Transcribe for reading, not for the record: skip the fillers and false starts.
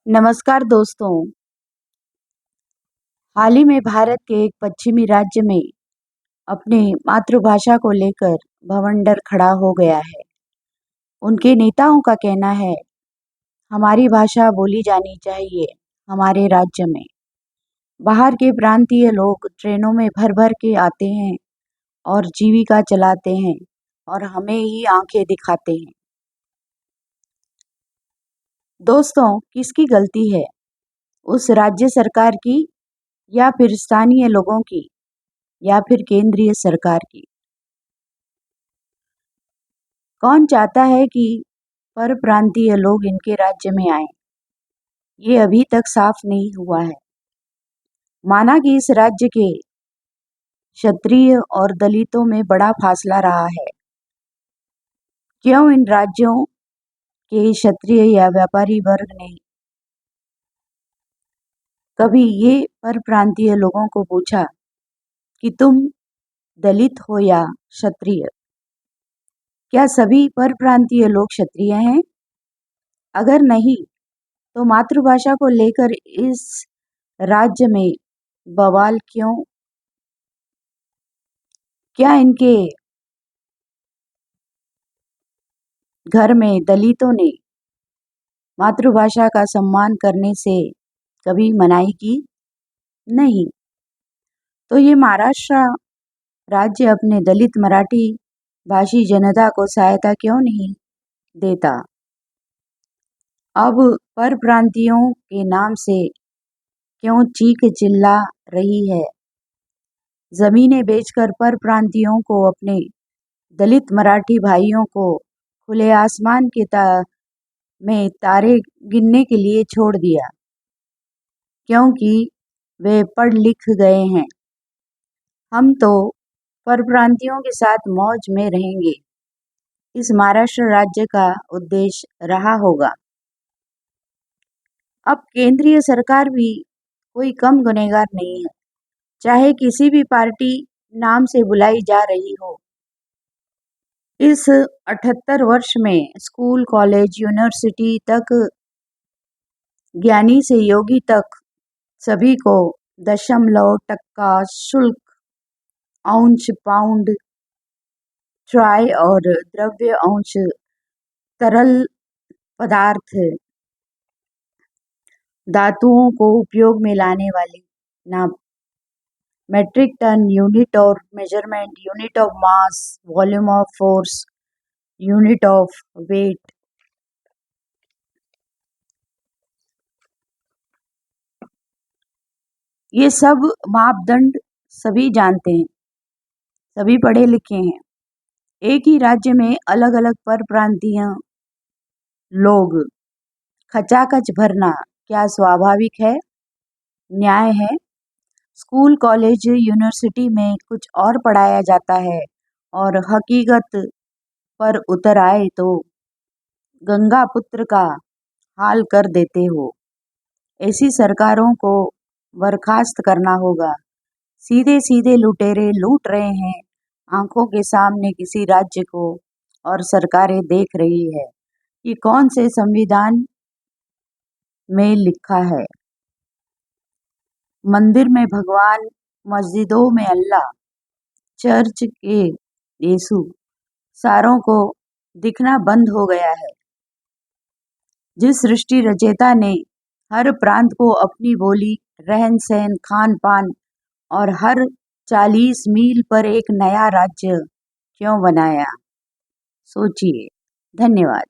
नमस्कार दोस्तों। हाल ही में भारत के एक पश्चिमी राज्य में अपनी मातृभाषा को लेकर भवंडर खड़ा हो गया है। उनके नेताओं का कहना है हमारी भाषा बोली जानी चाहिए हमारे राज्य में। बाहर के प्रांतीय लोग ट्रेनों में भर भर के आते हैं और जीविका चलाते हैं और हमें ही आंखें दिखाते हैं। दोस्तों, किसकी गलती है? उस राज्य सरकार की, या फिर स्थानीय लोगों की, या फिर केंद्रीय सरकार की? कौन चाहता है कि परप्रांतीय लोग इनके राज्य में आएं? ये अभी तक साफ नहीं हुआ है। माना कि इस राज्य के क्षत्रिय और दलितों में बड़ा फासला रहा है। क्यों इन राज्यों के क्षत्रिय या व्यापारी वर्ग ने कभी ये परप्रांतीय लोगों को पूछा कि तुम दलित हो या क्षत्रिय? क्या सभी परप्रांतीय लोग क्षत्रिय हैं? अगर नहीं, तो मातृभाषा को लेकर इस राज्य में बवाल क्यों? क्या इनके घर में दलितों ने मातृभाषा का सम्मान करने से कभी मनाही की? नहीं। तो ये महाराष्ट्र राज्य अपने दलित मराठी भाषी जनता को सहायता क्यों नहीं देता? अब परप्रांतियों के नाम से क्यों चीख चिल्ला रही है? जमीनें बेचकर परप्रांतियों को अपने दलित मराठी भाइयों को खुले आसमान के में तारे गिनने के लिए छोड़ दिया, क्योंकि वे पढ़ लिख गए हैं। हम तो परप्रांतियों के साथ मौज में रहेंगे, इस महाराष्ट्र राज्य का उद्देश्य रहा होगा। अब केंद्रीय सरकार भी कोई कम गुनहगार नहीं है, चाहे किसी भी पार्टी नाम से बुलाई जा रही हो। इस 78 वर्ष में स्कूल, कॉलेज, यूनिवर्सिटी तक, ज्ञानी से योगी तक, सभी को दशमलव, टक्का, शुल्क, औंच, पाउंड, ट्राय और द्रव्य औंच, तरल पदार्थ, धातुओं को उपयोग में लाने वाली नाप, metric ton, unit of measurement, unit of mass, volume of force, unit of weight, ये सब मापदंड सभी जानते हैं, सभी पढ़े लिखे हैं। एक ही राज्य में अलग अलग परप्रांतीय लोग खचाखच भरना क्या स्वाभाविक है? न्याय है? स्कूल, कॉलेज, यूनिवर्सिटी में कुछ और पढ़ाया जाता है और हकीकत पर उतर आए तो गंगा पुत्र का हाल कर देते हो। ऐसी सरकारों को बर्खास्त करना होगा। सीधे सीधे लुटेरे लूट रहे हैं आंखों के सामने किसी राज्य को, और सरकारें देख रही है। ये कौन से संविधान में लिखा है? मंदिर में भगवान, मस्जिदों में अल्लाह, चर्च के यीशु, सारों को दिखना बंद हो गया है। जिस सृष्टि रचयिता ने हर प्रांत को अपनी बोली, रहन सहन, खान पान और हर 40 मील पर एक नया राज्य क्यों बनाया? सोचिए। धन्यवाद।